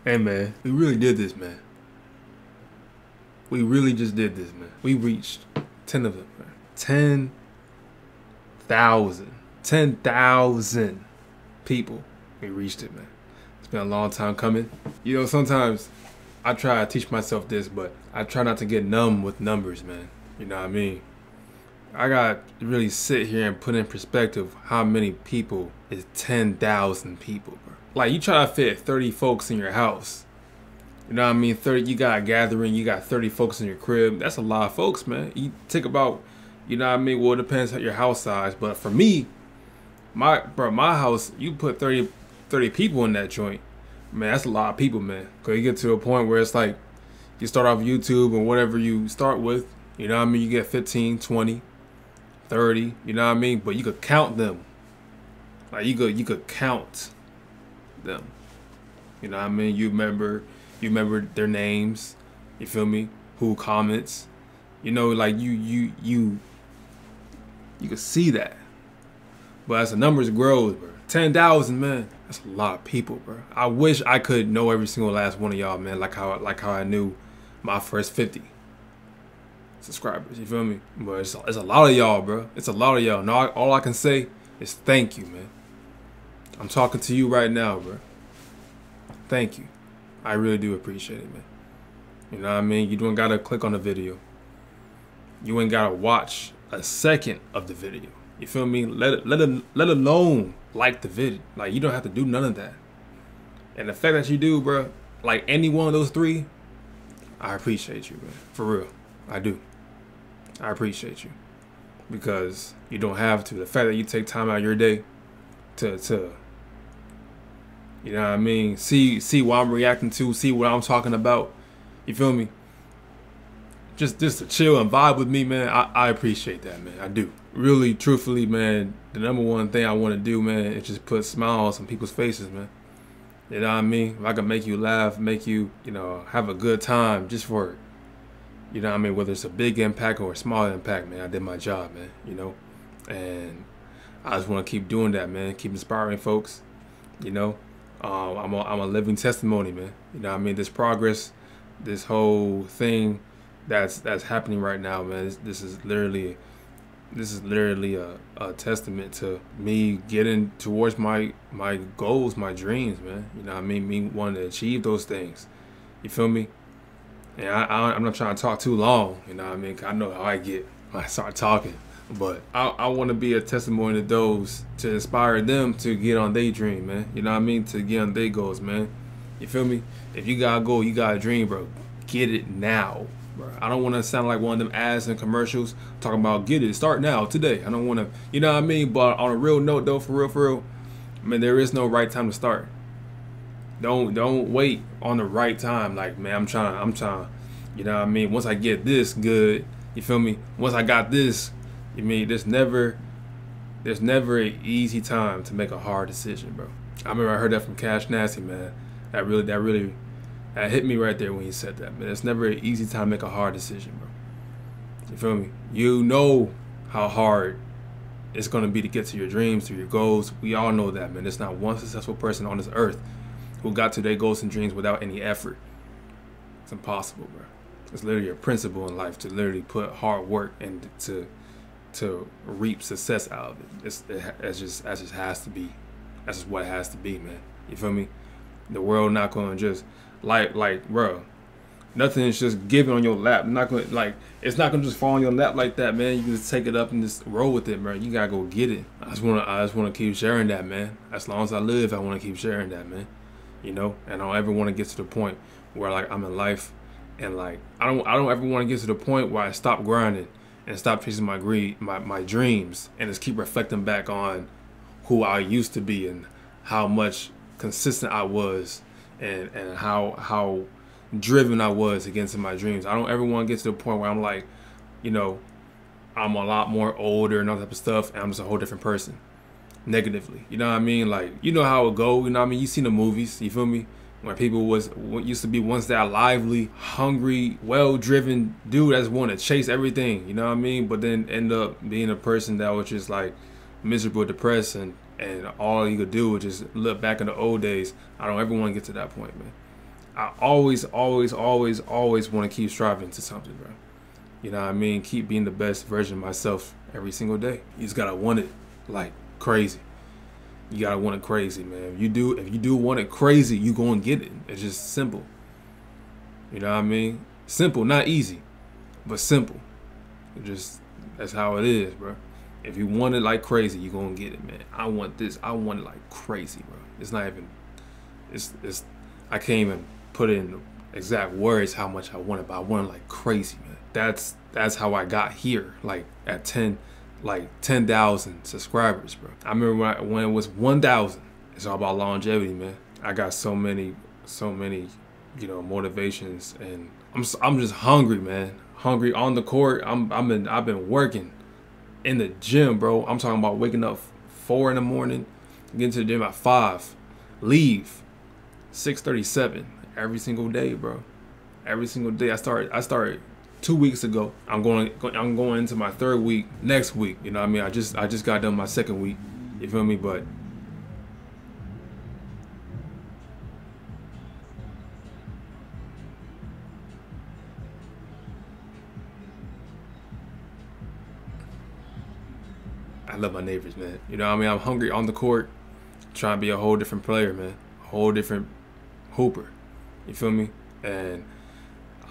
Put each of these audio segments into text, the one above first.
Hey man, we really did this, man. We really just did this, man. We reached 10 of them, man. 10,000. 10,000 people. We reached it, man. It's been a long time coming. You know, sometimes I try to teach myself this, but I try not to get numb with numbers, man. You know what I mean? I got to really sit here and put in perspective how many people is 10,000 people, bro. Like, you try to fit 30 folks in your house. You know what I mean? 30, you got a gathering, you got 30 folks in your crib. That's a lot of folks, man. You think about, you know what I mean? Well, it depends on your house size. But for me, my house, you put 30 people in that joint. Man, that's a lot of people, man. Because you get to a point where it's like, you start off YouTube or whatever you start with. You know what I mean? You get 15, 20, 30, you know what I mean? But you could count them. Like, you could count them. You know what I mean? You remember their names. You feel me? Who comments? You know, like you could see that. But as the numbers grow, bro, 10,000, man, that's a lot of people, bro. I wish I could know every single last one of y'all, man, like how I knew my first 50 subscribers. You feel me? But it's a lot of y'all, bro. It's a lot of y'all. No, all I can say is thank you, man. I'm talking to you right now, bro. Thank you. I really do appreciate it, man. You know what I mean? You don't gotta click on the video. You ain't gotta watch a second of the video. You feel me? Let alone like the video. Like, you don't have to do none of that. And the fact that you do, bro, like any one of those three, I appreciate you, man. For real, I do. I appreciate you because you don't have to. The fact that you take time out of your day to you know what I mean, see what I'm reacting to, see what I'm talking about. You feel me? Just to chill and vibe with me, man. I appreciate that, man. I do. Really, truthfully, man, the number one thing I want to do, man, is just put smiles on people's faces, man. You know what I mean? If I can make you laugh, make you, you know, have a good time just for, you know what I mean, whether it's a big impact or a small impact, man, I did my job, man, you know? And I just want to keep doing that, man. Keep inspiring folks, you know? I'm a living testimony, man. You know what I mean? This progress, this whole thing that's happening right now, man, this is literally a testament to me getting towards my goals, my dreams, man. You know what I mean? Me wanting to achieve those things. You feel me? And I'm not trying to talk too long, you know what I mean? 'Cause I know how I get when I start talking. But I want to be a testimony to those, to inspire them to get on their dream, man. You know what I mean? To get on their goals, man. You feel me? If you got a goal, you got a dream, bro. Get it now, bro. I don't want to sound like one of them ads in commercials talking about get it, start now, today. I don't want to, you know what I mean? But on a real note, though, for real, I mean, there is no right time to start. Don't wait on the right time. Like, man, I'm trying, you know what I mean? Once I get this good, you feel me? Once I got this, you mean there's never an easy time to make a hard decision, bro. I remember I heard that from Cash Nasty, man. That really hit me right there when he said that, man. It's never an easy time to make a hard decision, bro. You feel me? You know how hard it's gonna be to get to your dreams, to your goals. We all know that, man. There's not one successful person on this earth who got to their goals and dreams without any effort. It's impossible, bro. It's literally a principle in life to literally put hard work and to reap success out of it. That just has to be. That's just what it has to be, man. You feel me? The world not gonna just like bro. Nothing is just given on your lap. Not gonna, like, it's not gonna just fall on your lap like that, man. You can just take it up and just roll with it, bro. You gotta go get it. I just wanna keep sharing that, man. As long as I live, I wanna keep sharing that, man. You know, and I don't ever want to get to the point where, like, I'm in life and, like, I don't ever want to get to the point where I stop grinding and stop chasing my dreams and just keep reflecting back on who I used to be and how much consistent I was and how driven I was against my dreams. I don't ever want to get to the point where I'm like, you know, I'm a lot more older and all that type of stuff and I'm just a whole different person negatively. You know what I mean? Like, you know how it go, you know what I mean? You seen the movies, you feel me? Where people used to be once that lively, hungry, well-driven dude that just want to chase everything, you know what I mean? But then end up being a person that was just like miserable, depressed, and all you could do was just look back in the old days. I don't ever want to get to that point, man. I always, always, always, always want to keep striving to something, bro. You know what I mean? Keep being the best version of myself every single day. You just gotta want it like crazy. You gotta want it crazy, man. If you do want it crazy, you gonna get it. It's just simple. You know what I mean? Simple, not easy, but simple. That's how it is, bro. If you want it like crazy, you gonna get it, man. I want this. I want it like crazy, bro. It's not even. It's. I can't even put it in exact words how much I want it, but I want it like crazy, man. That's how I got here, like at 10,000 subscribers, bro. I remember when it was 1,000. It's all about longevity, man. I got so many, you know, motivations, and I'm just hungry, man. Hungry on the court. I've been working in the gym, bro. I'm talking about waking up 4 in the morning, getting to the gym at 5, leave 6:37 every single day, bro. Every single day. I started 2 weeks ago. I'm going into my 3rd week next week. You know what I mean? I just got done my 2nd week. You feel me? But I love my neighbors, man. You know what I mean? I'm hungry on the court, trying to be a whole different player, man. A whole different hooper. You feel me? And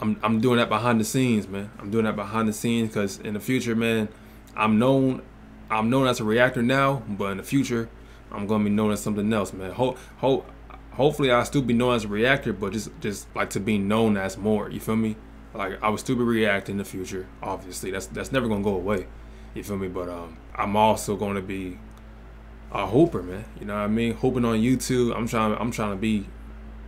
I'm doing that behind the scenes, man. I'm doing that behind the scenes because in the future, man, I'm known as a reactor now, but in the future, I'm gonna be known as something else, man. Hopefully I'll still be known as a reactor, but just like to be known as more. You feel me? Like I will still be reacting in the future. Obviously, that's never gonna go away. You feel me? But I'm also gonna be a hooper, man. You know what I mean? Hooping on YouTube. I'm trying to be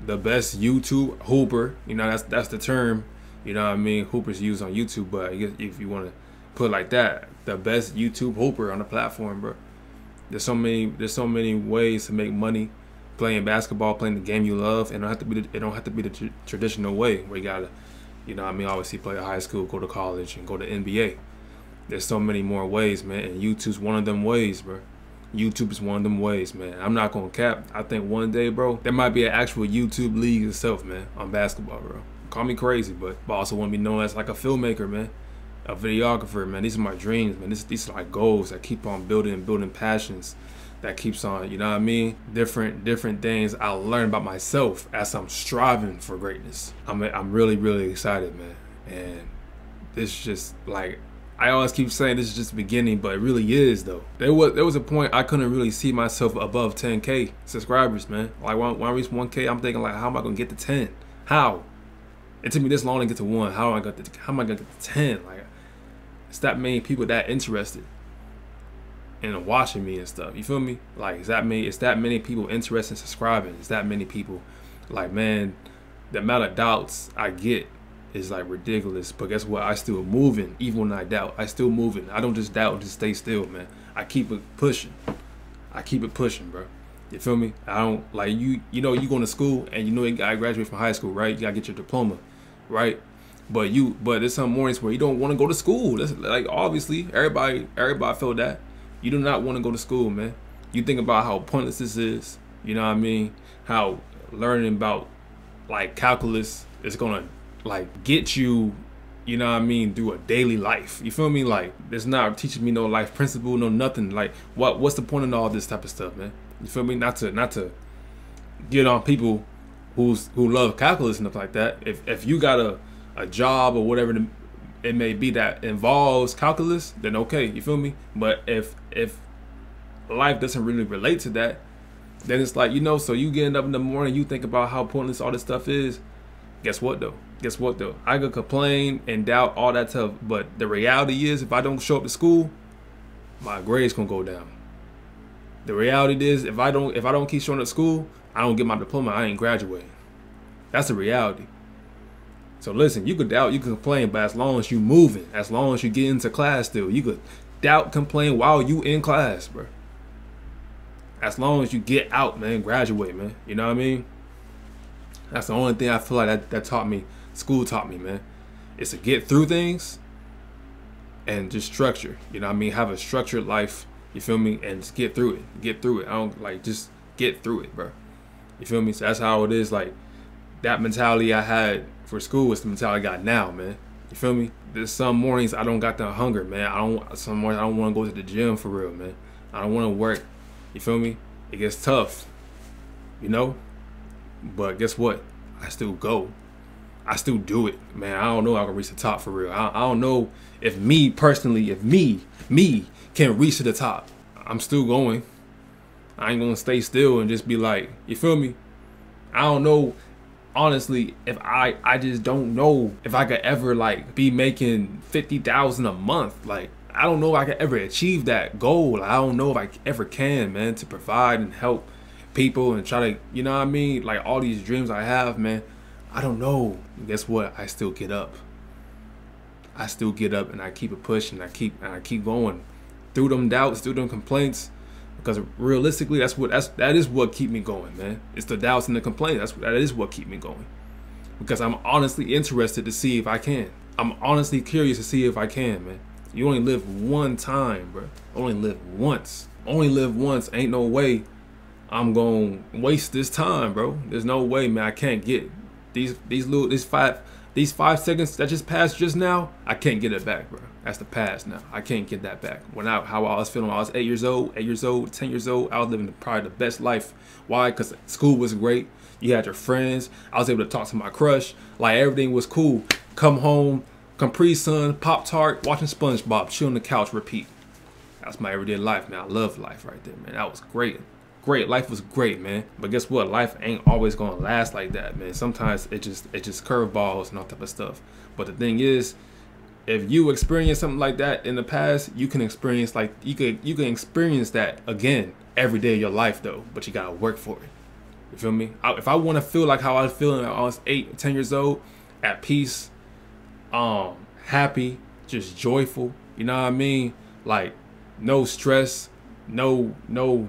the best YouTube hooper. You know, that's the term. You know what I mean? Hoopers use on YouTube, but if you want to put it like that, the best YouTube hooper on the platform, bro. There's so many ways to make money playing basketball, playing the game you love, and it don't have to be the traditional way where you gotta, you know what I mean, obviously play at high school, go to college, and go to NBA. There's so many more ways, man, and YouTube's one of them ways, bro. YouTube is one of them ways, man. I'm not gonna cap. I think one day, bro, there might be an actual YouTube league itself, man, on basketball, bro. Call me crazy, but I also want to be known as like a filmmaker, man, a videographer, man. These are my dreams, man. These are like goals that keep on building passions that keeps on, you know what I mean? Different things I learn about myself as I'm striving for greatness. I'm really excited, man. And this just like, I always keep saying this is just the beginning, but it really is though. There was a point I couldn't really see myself above 10K subscribers, man. Like when I reached 1K, I'm thinking like, how am I gonna get to 10? How? It took me this long to get to 1. How am I gonna get to 10? Like, it's that many people that interested in watching me and stuff. You feel me? Like, it's that many people interested in subscribing. It's that many people. Like, man, the amount of doubts I get is like ridiculous, but guess what? I still moving. Even when I doubt, I still moving. I don't just doubt and just stay still, man. I keep it pushing. I keep it pushing, bro. You feel me? I don't like you know, you going to school and you know you gotta graduate from high school, right? You gotta get your diploma, right? But there's some mornings where you don't want to go to school. That's like, obviously everybody feel that. You do not want to go to school, man. You think about how pointless this is, you know what I mean? How learning about like calculus is gonna like get you, you know what I mean, through a daily life. You feel me? Like, it's not teaching me no life principle, no nothing. Like, what's the point in all this type of stuff, man? You feel me? Not to get on people who love calculus and stuff like that. If you got a job or whatever it may be that involves calculus, then okay, you feel me? But if life doesn't really relate to that, then it's like, you know, so you getting up in the morning, you think about how pointless all this stuff is. Guess what though? I could complain and doubt all that stuff, but the reality is, if I don't show up to school, my grades gonna go down. The reality is, if I don't keep showing up to school, I don't get my diploma, I ain't graduating. That's the reality. So listen, you could doubt, you could complain, but as long as you moving, as long as you get into class still, you could doubt, complain while you in class, bro. As long as you get out, man, graduate, man. You know what I mean? That's the only thing I feel like that taught me, school taught me, man. Is to get through things and just structure. You know what I mean? Have a structured life, you feel me? And just get through it. Get through it. I don't like, just get through it, bro. You feel me? So that's how it is. Like, that mentality I had for school is the mentality I got now, man. You feel me? There's some mornings I don't got the hunger, man. Some mornings I don't want to go to the gym for real, man. I don't want to work. You feel me? It gets tough, you know? But guess what? I still go. I still do it, man. I don't know if I can reach the top for real. I don't know if me personally, if me can reach to the top. I'm still going. I ain't gonna stay still and just be like, you feel me? I don't know, honestly, if I just don't know if I could ever like be making 50,000 a month. Like, I don't know if I could ever achieve that goal. I don't know if I ever can, man, to provide and help people and try to, you know what I mean? Like all these dreams I have, man. I don't know. Guess what? I still get up. I still get up and I keep it pushing. I keep going through them doubts, through them complaints. Because realistically, that is what keep me going, man. It's the doubts and the complaints. That is what keep me going. Because I'm honestly interested to see if I can. I'm honestly curious to see if I can, man. You only live one time, bro. Only live once. Only live once. Ain't no way I'm gonna waste this time, bro. There's no way, man. I can't get these 5 seconds that just passed just now. I can't get it back, bro. That's the past now. I can't get that back. How I was feeling when I was 8 years old, 10 years old, I was living probably the best life. Why? Because school was great. You had your friends. I was able to talk to my crush. Like, everything was cool. Come home, Capri Sun, Pop-Tart, watching SpongeBob, chill on the couch, repeat. That's my everyday life, man. I love life right there, man. That was great. Great. Life was great, man. But guess what? Life ain't always gonna last like that, man. Sometimes it just curveballs and all type of stuff. But the thing is, if you experience something like that in the past, you can experience you can experience that again every day of your life, though. But you gotta work for it. You feel me? If I want to feel like how I was feeling when I was 8, 10 years old, at peace, happy, just joyful. You know what I mean? Like, no stress, no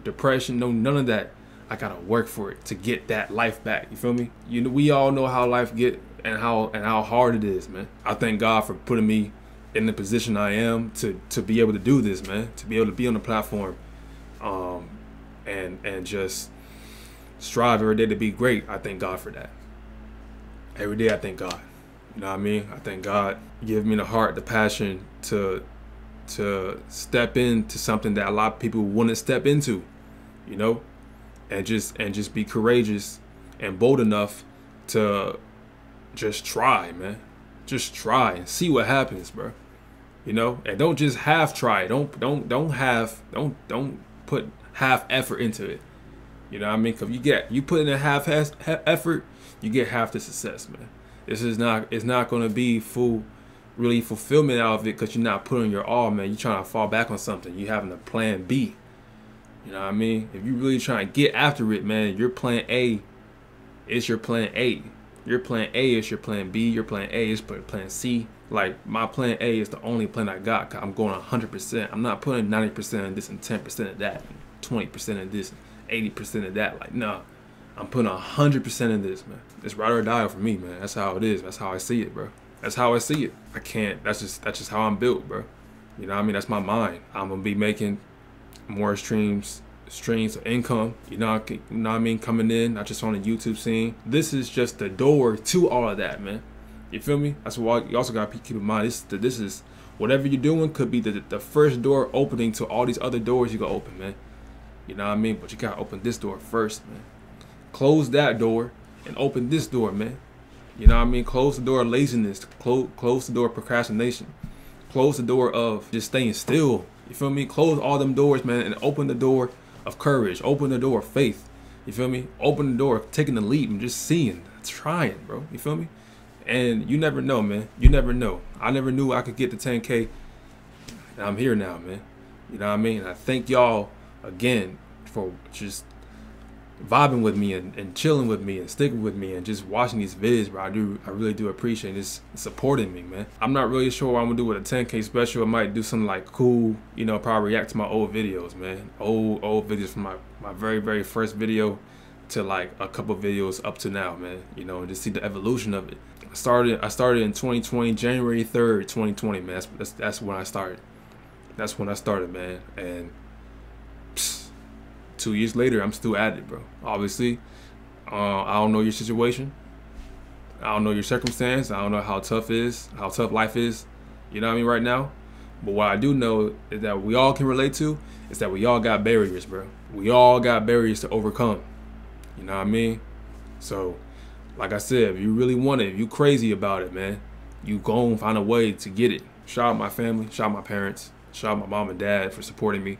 depression, none of that. I gotta work for it to get that life back. You feel me? You know, we all know how life get and how hard it is, man. I thank God for putting me in the position I am to be able to do this, man. To be able to be on the platform, and just strive every day to be great. I thank God for that. Every day I thank God. You know what I mean? I thank God give me the heart, the passion to step into something that a lot of people wouldn't step into, you know, and just be courageous and bold enough to just try, man. Just try and see what happens, bro. You know, and don't just half try. Don't put half effort into it. You know what I mean? Cause you put in a half effort, you get half the success, man. It's not gonna be really fulfillment out of it because you're not putting your all, man. You're trying to fall back on something. You having a plan B. You know what I mean? If you really trying to get after it, man, your plan A is your plan A. Your plan A is your plan B. Your plan A is plan C. Like, my plan A is the only plan I got. I'm going 100%. I'm not putting 90% of this and 10% of that, 20% of this, 80% of that. Like, nah. I'm putting 100% of this, man. It's ride or die for me, man. That's how it is. That's how I see it, bro. That's how I see it. I can't. That's just how I'm built, bro. You know what I mean? That's my mind. I'm gonna be making more streams of income. You know what I mean? Coming in, not just on the YouTube scene. This is just the door to all of that, man. You feel me? That's why you also gotta keep in mind. This is whatever you're doing could be the first door opening to all these other doors you can open, man. You know what I mean? But you gotta open this door first, man. Close that door and open this door, man. You know what I mean? Close the door of laziness. Close the door of procrastination. Close the door of just staying still. You feel me? Close all them doors, man, and open the door of courage. Open the door of faith. You feel me? Open the door of taking the leap and just seeing, trying, bro. You feel me? And you never know, man. You never know. I never knew I could get to 10K. And I'm here now, man. You know what I mean? And I thank y'all again for just vibing with me and chilling with me and sticking with me and just watching these vids, bro. I really do appreciate this supporting me, man. I'm not really sure what I'm gonna do with a 10K special. I might do something like cool, you know, probably react to my old videos, man. Old videos from my very first video to like a couple videos up to now, man. You know, and just see the evolution of it. I started in 2020, January 3rd, 2020, man. That's when I started. That's when I started, man. And 2 years later, I'm still at it, bro. Obviously, I don't know your situation. I don't know your circumstance. I don't know how tough life is, you know what I mean, right now. But what I do know is that we all can relate to is that we all got barriers, bro. We all got barriers to overcome. You know what I mean? So, like I said, if you really want it, if you crazy about it, man, you go and find a way to get it. Shout out my family, shout out my parents, shout out my mom and dad for supporting me.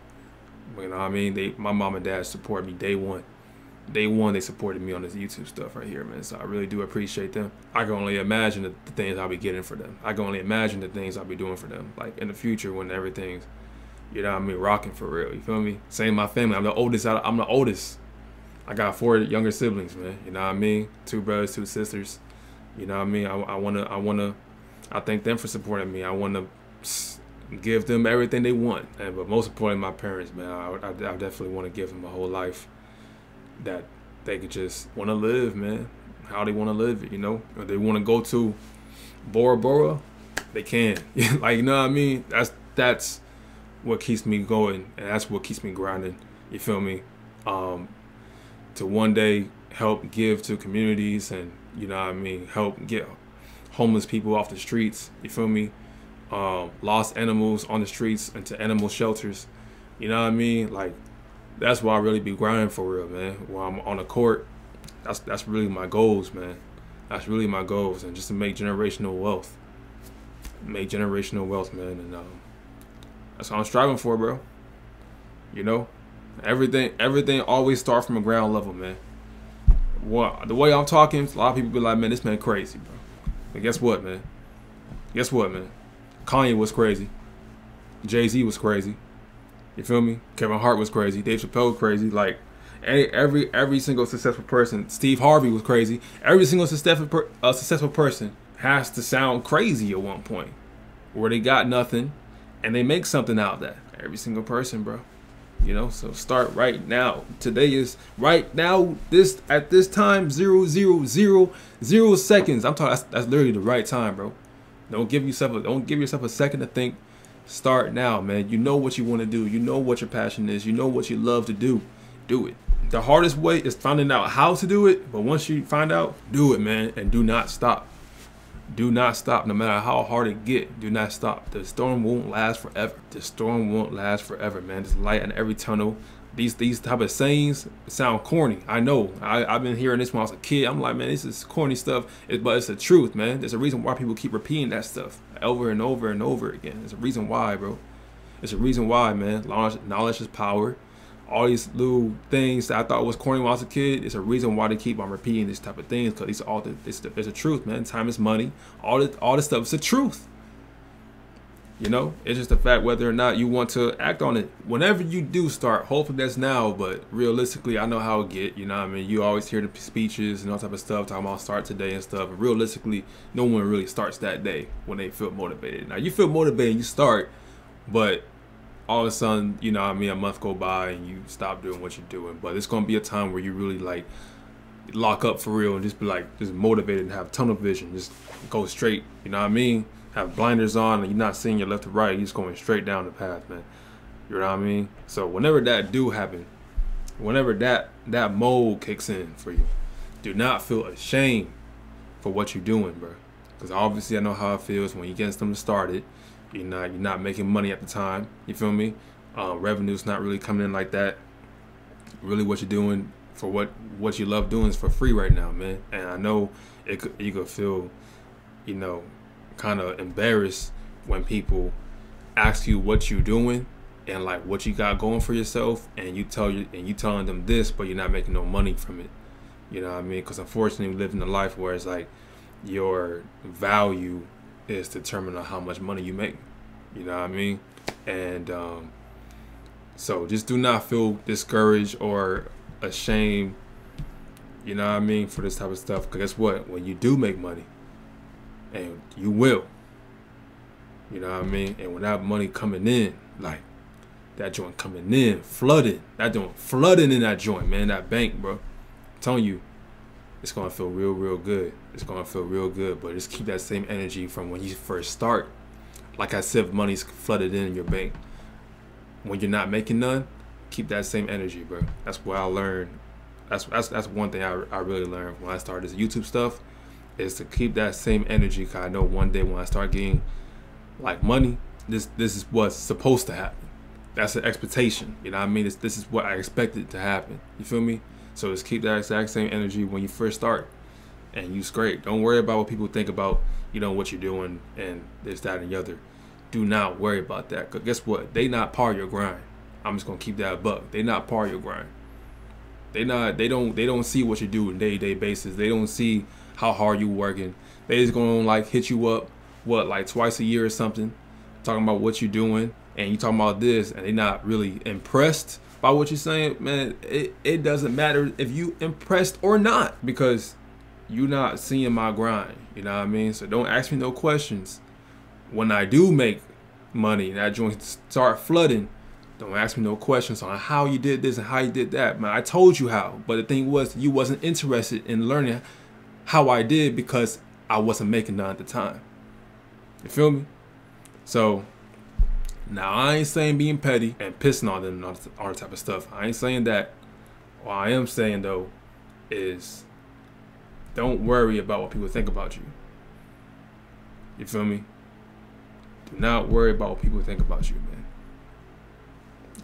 You know what I mean? My mom and dad supported me day one. Day one, they supported me on this YouTube stuff right here, man. So I really do appreciate them. I can only imagine the things I'll be getting for them. I can only imagine the things I'll be doing for them. Like in the future when everything's, you know what I mean, rocking for real. You feel me? Same my family. I'm the oldest. I got 4 younger siblings, man. You know what I mean? 2 brothers, 2 sisters. You know what I mean? I thank them for supporting me. I wanna give them everything they want. But most importantly, my parents, man. I definitely want to give them a whole life that they could just want to live, man. How they want to live it, you know? If they want to go to Bora Bora, they can. Like, you know what I mean? That's what keeps me going, and that's what keeps me grinding. You feel me? To one day help give to communities, and you know what I mean, help get homeless people off the streets. You feel me? Lost animals on the streets into animal shelters. You know what I mean? Like, that's why I really be grinding for real, man. While I'm on the court, that's really my goals, man. That's really my goals, and just to make generational wealth. Make generational wealth, man, and that's what I'm striving for, bro. You know, everything always starts from a ground level, man. The way I'm talking, a lot of people be like, man, this man crazy, bro. But guess what, man? Guess what, man? Kanye was crazy. Jay-Z was crazy. You feel me? Kevin Hart was crazy. Dave Chappelle was crazy. Like every single successful person. Steve Harvey was crazy. Every single successful person has to sound crazy at one point, where they got nothing and they make something out of that. Every single person, bro. You know, so start right now. Today is right now. At this time, 0 seconds. I'm talking. That's literally the right time, bro. Don't give yourself a second to think. Start now, man. You know what you want to do. You know what your passion is. You know what you love to do. Do it. The hardest way is finding out how to do it. But once you find out, do it, man. And do not stop. Do not stop. No matter how hard it get, do not stop. The storm won't last forever. The storm won't last forever, man. There's light in every tunnel. These type of sayings sound corny. I know. I've been hearing this when I was a kid. I'm like, man, this is corny stuff. But it's the truth, man. There's a reason why people keep repeating that stuff over and over and over again. There's a reason why, bro. There's a reason why, man. Knowledge is power. All these little things that I thought was corny when I was a kid, it's a reason why they keep on repeating this type of things, because it's the truth, man. Time is money. All this stuff is the truth. You know, it's just the fact whether or not you want to act on it. Whenever you do start, hopefully that's now, but realistically, I know how it get, you know what I mean? You always hear the speeches and all type of stuff talking about start today and stuff, and realistically, no one really starts that day when they feel motivated. Now, you feel motivated, you start, but all of a sudden, you know what I mean, a month go by and you stop doing what you're doing. But it's going to be a time where you really, like, lock up for real and just be, like, just motivated and have tunnel vision. Just go straight, you know what I mean? Have blinders on and you're not seeing your left to right, you're just going straight down the path, man. You know what I mean? So whenever that do happen, whenever that mode kicks in for you, do not feel ashamed for what you're doing, bro. Because obviously I know how it feels when you get something started. You're not making money at the time. You feel me? Revenue's not really coming in like that. Really, what you're doing for what you love doing is for free right now, man. And I know you could feel, you know, kind of embarrassed when people ask you what you're doing and like what you got going for yourself, and you telling them this, but you're not making no money from it. You know what I mean? Because unfortunately, we live in a life where it's like your value is determined on how much money you make. You know what I mean? And so just do not feel discouraged or ashamed, you know what I mean, for this type of stuff. Because guess what? When you do make money, and you will, you know what I mean? And when that money coming in, like that joint coming in, flooding, that joint flooding in that joint, man, that bank, bro. I'm telling you, it's gonna feel real good. It's gonna feel real good, but just keep that same energy from when you first start. Like I said, money's flooded in your bank. When you're not making none, keep that same energy, bro. That's what I learned. That's one thing I really learned when I started this YouTube stuff. is to keep that same energy. Cause I know one day when I start getting like money, this is what's supposed to happen. That's an expectation. You know what I mean? This is what I expected to happen. You feel me? So just keep that exact same energy when you first start, and you great. Don't worry about what people think about, you know, what you're doing and this, that, and the other. Do not worry about that. Cause guess what? They not part of your grind. I'm just gonna keep that a buck. They not part of your grind. They don't see what you do on a day-to-day basis. They don't see how hard you working. They just gonna like hit you up, what, like twice a year or something, talking about what you're doing, and you talking about this, and they not really impressed by what you're saying. Man, it doesn't matter if you impressed or not, because you not seeing my grind. You know what I mean? So don't ask me no questions. When I do make money and that joint start flooding, don't ask me no questions on how you did this and how you did that. Man, I told you how, but the thing was, you wasn't interested in learning how I did because I wasn't making none at the time. You feel me? So now I ain't saying being petty and pissing on them and all that type of stuff. I ain't saying that. What I am saying though is, don't worry about what people think about you. You feel me? Do not worry about what people think about you, man.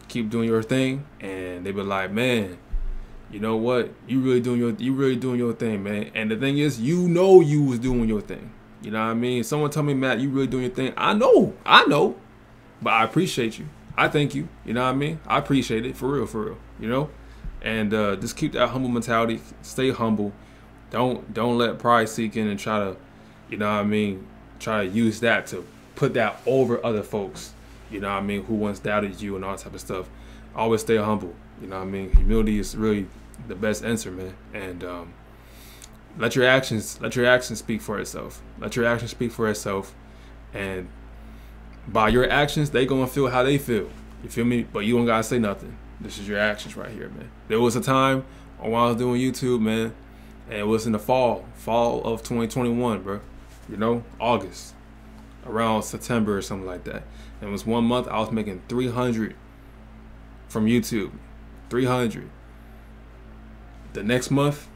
Keep doing your thing, and they be like, man, you know what? You really doing your thing, man. And the thing is, you know you was doing your thing. You know what I mean? Someone tell me, Matt, you really doing your thing. I know. But I appreciate you. I thank you. You know what I mean? I appreciate it, for real, you know? And just keep that humble mentality. Stay humble. Don't let pride seek in and try to, you know what I mean, try to use that to put that over other folks, you know what I mean, who once doubted you and all that type of stuff. Always stay humble. You know what I mean? Humility is really the best answer, man. And let your actions speak for itself. Let your actions speak for itself. And by your actions, they gonna feel how they feel. You feel me? But you don't gotta say nothing. This is your actions right here, man. There was a time when I was doing YouTube, man, and it was in the fall of 2021, bro. You know, August, around September or something like that. And it was 1 month I was making 300 from YouTube, 300. The next month,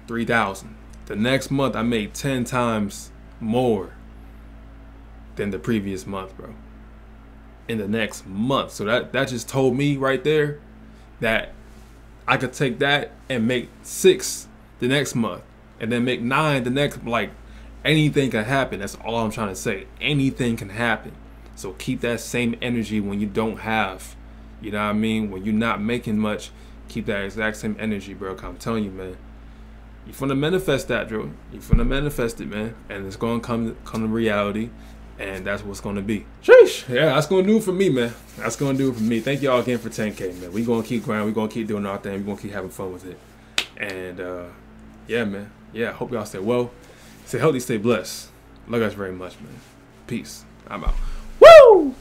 3,000. The next month I made 10 times more than the previous month, bro. In the next month. So that just told me right there that I could take that and make 6 the next month, and then make 9 the next. Like, anything can happen. That's all I'm trying to say. Anything can happen. So keep that same energy when you don't have. You know what I mean? When you're not making much, keep that exact same energy, bro. I'm telling you, man. You're finna manifest that, bro. You're finna manifest it, man. And it's gonna come to reality. And that's what's gonna be. Sheesh. Yeah, that's gonna do it for me, man. That's gonna do it for me. Thank y'all again for 10K, man. We gonna keep grinding. We gonna keep doing our thing. We gonna keep having fun with it. And yeah, man. Yeah, hope y'all stay well. Stay healthy, stay blessed. Love you guys very much, man. Peace. I'm out. Woo!